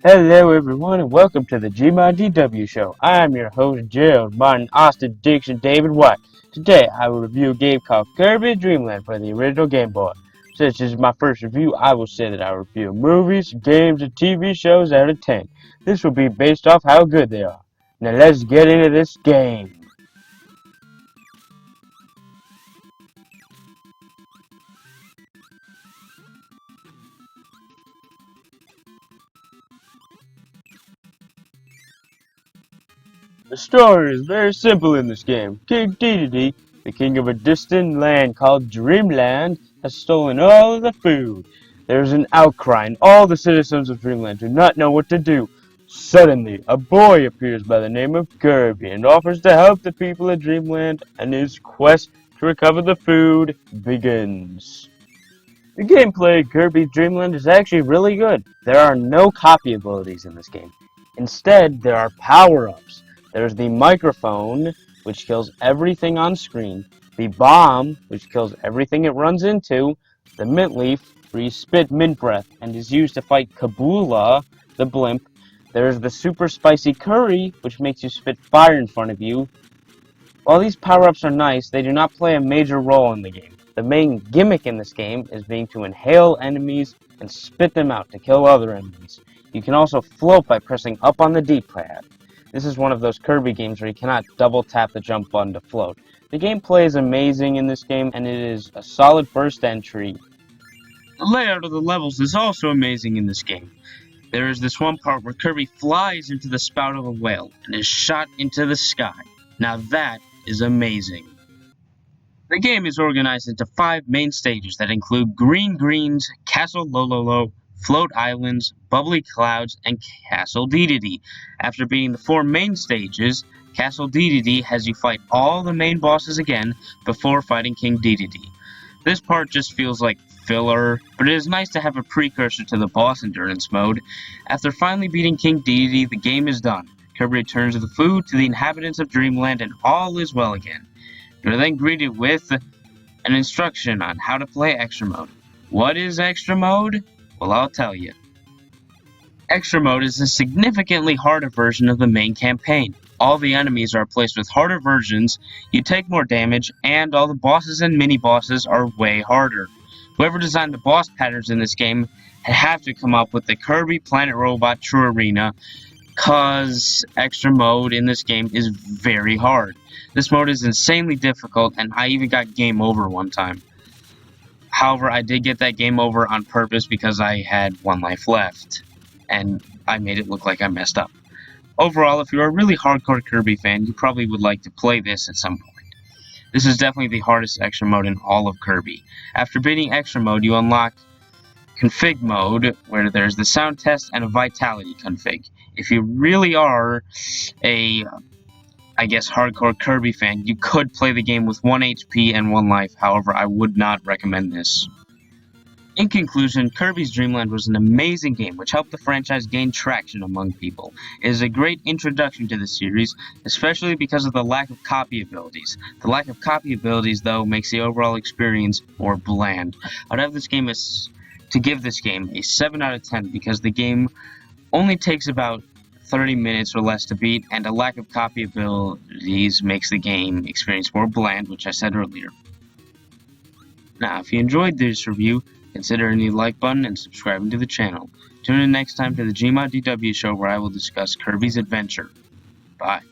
Hello everyone and welcome to the Gmod DW show. I am your host Gerald Martin Austin Dixon David White. Today I will review a game called Kirby Dream Land for the original Game Boy. Since this is my first review, I will say that I will review movies, games, and TV shows out of 10. This will be based off how good they are. Now let's get into this game. The story is very simple in this game. King Dedede, the king of a distant land called Dreamland, has stolen all of the food. There is an outcry and all the citizens of Dreamland do not know what to do. Suddenly, a boy appears by the name of Kirby and offers to help the people of Dreamland, and his quest to recover the food begins. The gameplay in Kirby's Dream Land is actually really good. There are no copy abilities in this game. Instead, there are power-ups. There's the microphone, which kills everything on screen, the bomb, which kills everything it runs into, the mint leaf, where you spit mint breath and is used to fight Kabula, the blimp. There's the super spicy curry, which makes you spit fire in front of you. While these power-ups are nice, they do not play a major role in the game. The main gimmick in this game is being to inhale enemies and spit them out to kill other enemies. You can also float by pressing up on the D-pad. This is one of those Kirby games where you cannot double tap the jump button to float. The gameplay is amazing in this game, and it is a solid first entry. The layout of the levels is also amazing in this game. There is this one part where Kirby flies into the spout of a whale and is shot into the sky. Now that is amazing. The game is organized into 5 main stages that include Green Greens, Castle Lololo, Float Islands, Bubbly Clouds, and Castle Dedede. After beating the 4 main stages, Castle Dedede has you fight all the main bosses again before fighting King Dedede. This part just feels like filler, but it is nice to have a precursor to the boss endurance mode. After finally beating King Dedede, the game is done. Kirby returns the food to the inhabitants of Dreamland and all is well again. You are then greeted with an instruction on how to play Extra Mode. What is Extra Mode? Well, I'll tell you. Extra Mode is a significantly harder version of the main campaign. All the enemies are placed with harder versions, you take more damage, and all the bosses and mini-bosses are way harder. Whoever designed the boss patterns in this game have to come up with the Kirby Planet Robot True Arena, cause Extra Mode in this game is very hard. This mode is insanely difficult, and I even got game over one time. However, I did get that game over on purpose because I had 1 life left, and I made it look like I messed up. Overall, if you're a really hardcore Kirby fan, you probably would like to play this at some point. This is definitely the hardest Extra Mode in all of Kirby. After beating Extra Mode, you unlock Config Mode, where there's the sound test and a vitality config. If you really are a hardcore Kirby fan, you could play the game with 1 HP and 1 life, however, I would not recommend this. In conclusion, Kirby's Dream Land was an amazing game which helped the franchise gain traction among people. It is a great introduction to the series, especially because of the lack of copy abilities. The lack of copy abilities, though, makes the overall experience more bland. I'd have this game to give this game a 7 out of 10 because the game only takes about 30 minutes or less to beat, and a lack of copy abilities makes the game experience more bland, which I said earlier. Now, if you enjoyed this review, consider hitting the like button and subscribing to the channel. Tune in next time to the Gmod DW show where I will discuss Kirby's Adventure. Bye.